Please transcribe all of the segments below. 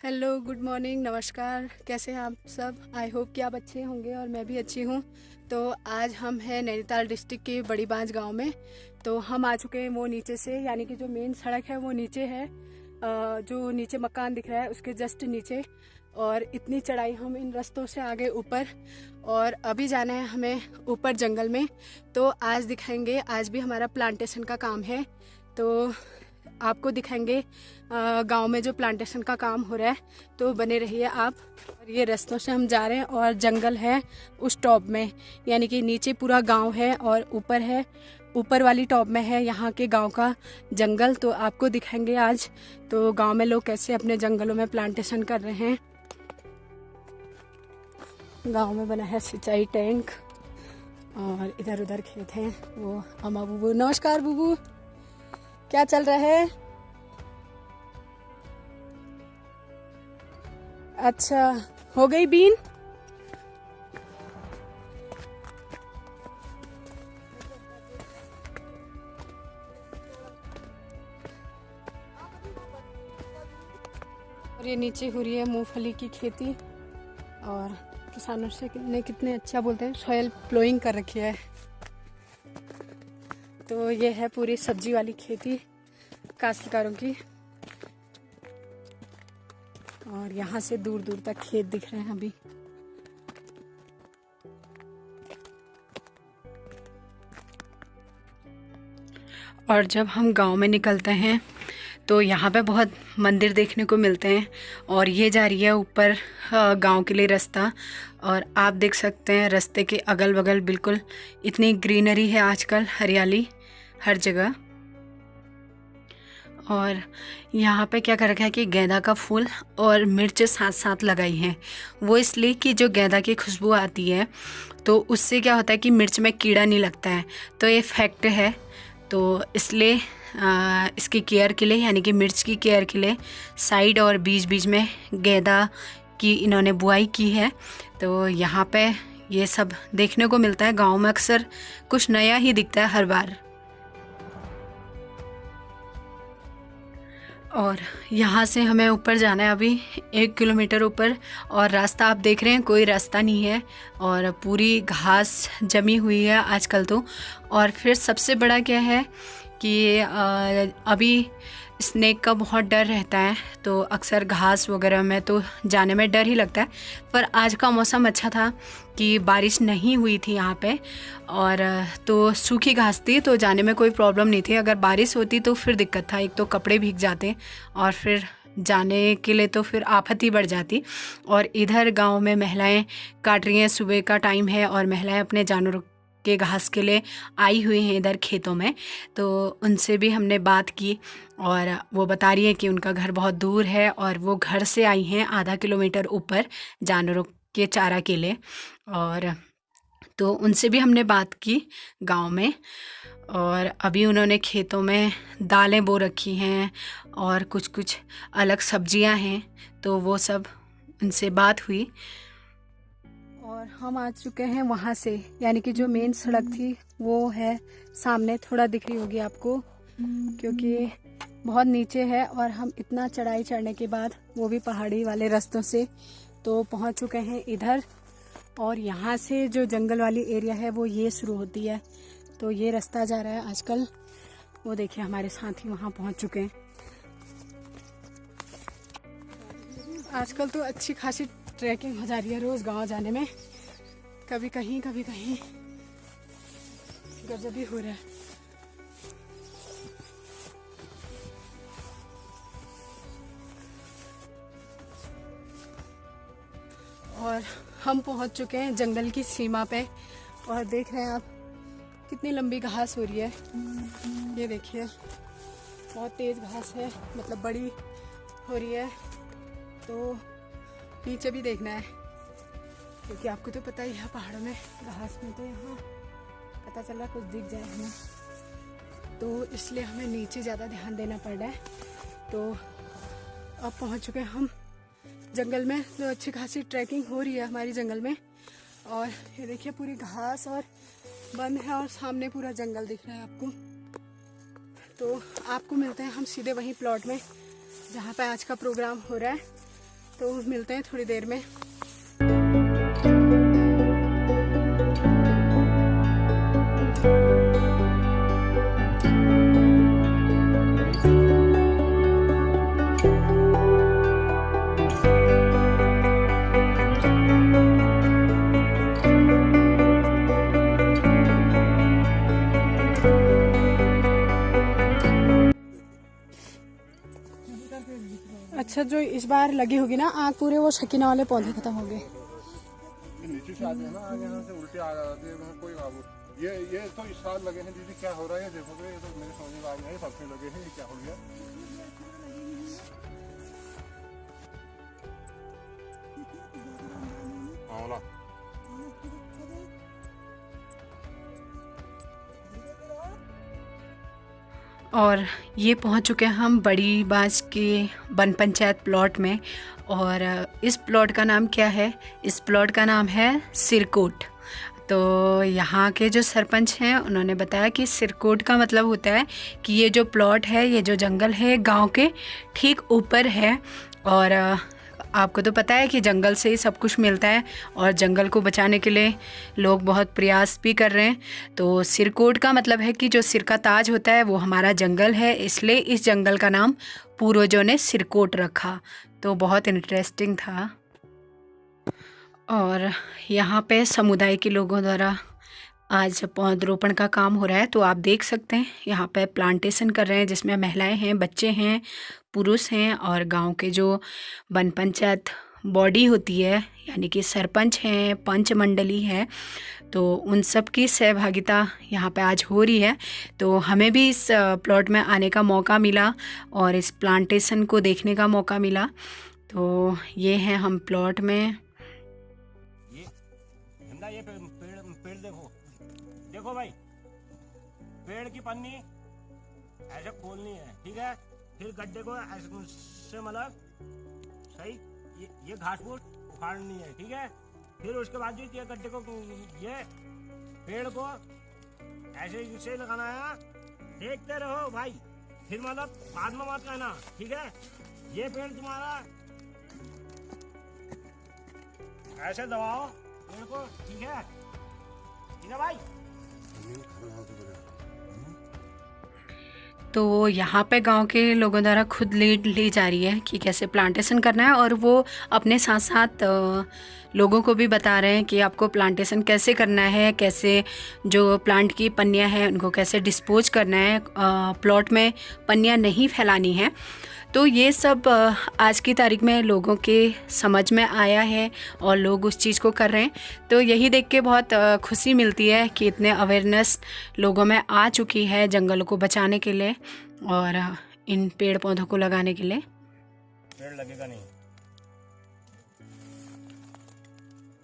Hello, good morning, नमस्कार। कैसे हैं आप सब? आई होप कि आप अच्छे होंगे और मैं भी अच्छी हूँ। तो आज हम हैं नैनीताल डिस्ट्रिक्ट के बड़ी बांज गांव में। तो हम आ चुके हैं वो नीचे से, यानी कि जो मेन सड़क है वो नीचे है। जो नीचे मकान दिख रहा है उसके जस्ट नीचे। और इतनी चढ़ाई हम इन रास्तों से आगे ऊपर, और अभी जाना है हमें ऊपर जंगल में। तो आज दिखाएंगे, आज भी हमारा प्लांटेशन का काम है। तो आपको दिखाएंगे गांव में जो प्लांटेशन का काम हो रहा है। तो बने रहिए आप। और ये रास्तों से हम जा रहे हैं और जंगल है उस टॉप में, यानी कि नीचे पूरा गांव है और ऊपर है, ऊपर वाली टॉप में है यहाँ के गांव का जंगल। तो आपको दिखाएंगे आज तो गांव में लोग कैसे अपने जंगलों में प्लांटेशन कर रहे हैं। गांव में बना है सिंचाई टैंक और इधर उधर खेत हैं। वो अम्मा बुबू, नमस्कार बुबू, क्या चल रहा है? अच्छा, हो गई बीन? और ये नीचे हो रही है मूंगफली की खेती। और किसानों से कितने अच्छा बोलते हैं, सॉयल प्लोइंग कर रखी है। तो ये है पूरी सब्जी वाली खेती काश्तकारों की। और यहाँ से दूर दूर तक खेत दिख रहे हैं अभी। और जब हम गांव में निकलते हैं तो यहाँ पे बहुत मंदिर देखने को मिलते हैं। और ये जा रही है ऊपर गांव के लिए रास्ता। और आप देख सकते हैं रास्ते के अगल बगल बिल्कुल इतनी ग्रीनरी है आजकल, हरियाली हर जगह। और यहाँ पे क्या कर रखा है कि गेंदा का फूल और मिर्च साथ साथ लगाई हैं। वो इसलिए कि जो गेंदा की खुशबू आती है तो उससे क्या होता है कि मिर्च में कीड़ा नहीं लगता है। तो ये फैक्ट है। तो इसलिए इसकी केयर के लिए, यानी कि मिर्च की केयर के लिए साइड और बीच बीच में गेंदा की इन्होंने बुआई की है। तो यहाँ पे ये सब देखने को मिलता है। गांव में अक्सर कुछ नया ही दिखता है हर बार। और यहाँ से हमें ऊपर जाना है अभी 1 किलोमीटर ऊपर। और रास्ता आप देख रहे हैं, कोई रास्ता नहीं है और पूरी घास जमी हुई है आजकल तो। और फिर सबसे बड़ा क्या है कि अभी स्नेक का बहुत डर रहता है। तो अक्सर घास वगैरह में तो जाने में डर ही लगता है। पर आज का मौसम अच्छा था कि बारिश नहीं हुई थी यहाँ पे, और तो सूखी घास थी तो जाने में कोई प्रॉब्लम नहीं थी। अगर बारिश होती तो फिर दिक्कत था, एक तो कपड़े भीग जाते और फिर जाने के लिए तो फिर आफत ही बढ़ जाती। और इधर गांव में महिलाएं काट रही हैं, सुबह का टाइम है और महिलाएं अपने जानवरों के घास के लिए आई हुई हैं इधर खेतों में। तो उनसे भी हमने बात की और वो बता रही है कि उनका घर बहुत दूर है और वो घर से आई हैं आधा किलोमीटर ऊपर जानवरों के चारा के लिए। और तो उनसे भी हमने बात की गांव में। और अभी उन्होंने खेतों में दालें बो रखी हैं और कुछ कुछ अलग सब्जियां हैं। तो वो सब उनसे बात हुई। और हम आ चुके हैं वहाँ से, यानी कि जो मेन सड़क थी वो है सामने, थोड़ा दिख रही होगी आपको क्योंकि बहुत नीचे है। और हम इतना चढ़ाई चढ़ने के बाद, वो भी पहाड़ी वाले रास्तों से, तो पहुँच चुके हैं इधर। और यहाँ से जो जंगल वाली एरिया है वो ये शुरू होती है। तो ये रास्ता जा रहा है आजकल। वो देखिए हमारे साथी वहाँ पहुँच चुके हैं। आजकल तो अच्छी खासी ट्रैकिंग हो जा रही है रोज़ गांव जाने में। कभी कहीं गजब ही हो रहा है। और हम पहुंच चुके हैं जंगल की सीमा पे। और देख रहे हैं आप कितनी लंबी घास हो रही है। ये देखिए बहुत तेज़ घास है, मतलब बड़ी हो रही है। तो नीचे भी देखना है क्योंकि आपको तो पता ही है पहाड़ों में घास में तो यहाँ पता चल रहा कुछ दिख जाए हमें, तो इसलिए हमें नीचे ज़्यादा ध्यान देना पड़ रहा है। तो अब पहुँच चुके हैं हम जंगल में। तो अच्छी खासी ट्रैकिंग हो रही है हमारी जंगल में। और ये देखिए पूरी घास और वन है और सामने पूरा जंगल दिख रहा है आपको। तो आपको मिलते हैं हम सीधे वहीं प्लॉट में जहाँ पे आज का प्रोग्राम हो रहा है। तो मिलते हैं थोड़ी देर में। अच्छा, जो इस बार लगी होगी ना आग पूरे, वो शकीना वाले पौधे खत्म हो गए। नीचे से आते हैं ना, आगे यहाँ से उल्टे आ जाते हैं, कोई काबू। ये तो इस साल लगे हैं दीदी, क्या हो रहा है देखोगे, ये तो मेरे समझ में आ गया है, सबसे लगे हैं, ये क्या हो गया। आंवला और ये पहुंच चुके हैं हम बड़ी बांस के वन पंचायत प्लॉट में। और इस प्लॉट का नाम क्या है? इस प्लॉट का नाम है सिरकोट। तो यहाँ के जो सरपंच हैं उन्होंने बताया कि सिरकोट का मतलब होता है कि ये जो प्लॉट है, ये जो जंगल है, गांव के ठीक ऊपर है। और आपको तो पता है कि जंगल से ही सब कुछ मिलता है और जंगल को बचाने के लिए लोग बहुत प्रयास भी कर रहे हैं। तो सिरकोट का मतलब है कि जो सिर का ताज होता है वो हमारा जंगल है, इसलिए इस जंगल का नाम पूर्वजों ने सिरकोट रखा। तो बहुत इंटरेस्टिंग था। और यहाँ पे समुदाय के लोगों द्वारा आज पौधरोपण का काम हो रहा है। तो आप देख सकते हैं यहाँ पे प्लांटेशन कर रहे हैं, जिसमें महिलाएं हैं, बच्चे हैं, पुरुष हैं और गांव के जो वन पंचायत बॉडी होती है, यानी कि सरपंच हैं, पंच मंडली है, तो उन सब की सहभागिता यहाँ पे आज हो रही है। तो हमें भी इस प्लॉट में आने का मौका मिला और इस प्लांटेशन को देखने का मौका मिला। तो ये है हम प्लॉट में। ये पेड़ देखो भाई, पेड़ की पन्नी ऐसे खोलनी है, ठीक है। फिर गड्ढे को ऐसे मतलब सही ये घास फूस उखाड़नी है, ठीक है। फिर उसके बाद जो ये गड्ढे को, ये पेड़ को ऐसे इसे लगाना है। देखते रहो भाई, फिर मतलब बाद में मत कहना, ठीक है। ये पेड़ तुम्हारा ऐसे दबाओ पेड़ को, ठीक है, ठीक है भाई। तो यहाँ पे गांव के लोगों द्वारा खुद लीड ली जा रही है कि कैसे प्लांटेशन करना है, और वो अपने साथ साथ लोगों को भी बता रहे हैं कि आपको प्लांटेशन कैसे करना है, कैसे जो प्लांट की पन्नियाँ हैं उनको कैसे डिस्पोज करना है, प्लॉट में पन्नियाँ नहीं फैलानी है। तो ये सब आज की तारीख में लोगों के समझ में आया है और लोग उस चीज़ को कर रहे हैं। तो यही देख के बहुत खुशी मिलती है कि इतने अवेयरनेस लोगों में आ चुकी है जंगलों को बचाने के लिए और इन पेड़ पौधों को लगाने के लिए। पेड़ लगेगा नहीं,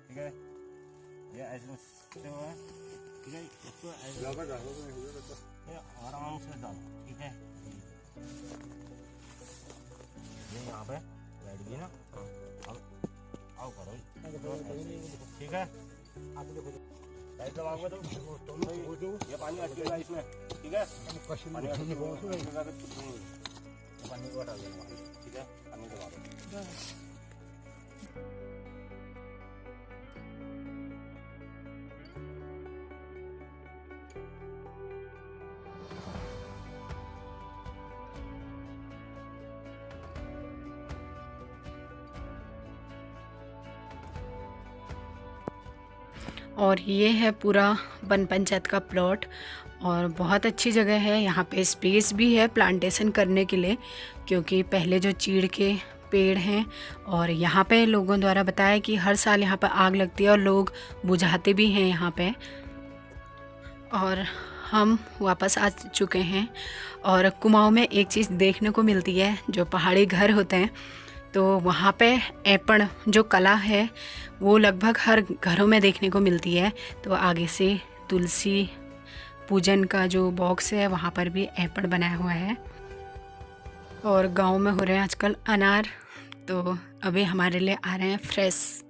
ठीक है। ये ऐसे ठीक है, इसको आराम से डालो, ठीक है। ये यहाँ पे बैठ गई ना, अब आओ करो, ठीक है। ऐसे दबाओगे तो ये पानी अटकेगा इसमें, ठीक है। पानी को हटा देना, ठीक है। पानी दबा दो। और ये है पूरा वन पंचायत का प्लॉट और बहुत अच्छी जगह है। यहाँ पे स्पेस भी है प्लांटेशन करने के लिए, क्योंकि पहले जो चीड़ के पेड़ हैं और यहाँ पे लोगों द्वारा बताया कि हर साल यहाँ पर आग लगती है और लोग बुझाते भी हैं यहाँ पे। और हम वापस आ चुके हैं और कुमाऊं में एक चीज़ देखने को मिलती है, जो पहाड़ी घर होते हैं, तो वहाँ पे ऐपण जो कला है वो लगभग हर घरों में देखने को मिलती है। तो आगे से तुलसी पूजन का जो बॉक्स है वहाँ पर भी ऐपण बनाया हुआ है। और गांव में हो रहे हैं आजकल अनार, तो अभी हमारे लिए आ रहे हैं फ्रेश,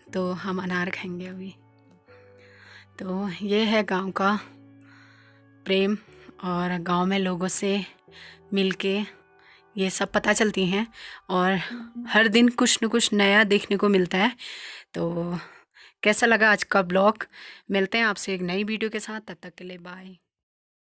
तो हम अनार खाएंगे अभी। तो ये है गांव का प्रेम और गांव में लोगों से मिलके ये सब पता चलती हैं और हर दिन कुछ न कुछ नया देखने को मिलता है। तो कैसा लगा आज का ब्लॉग? मिलते हैं आपसे एक नई वीडियो के साथ, तब तक के लिए बाय।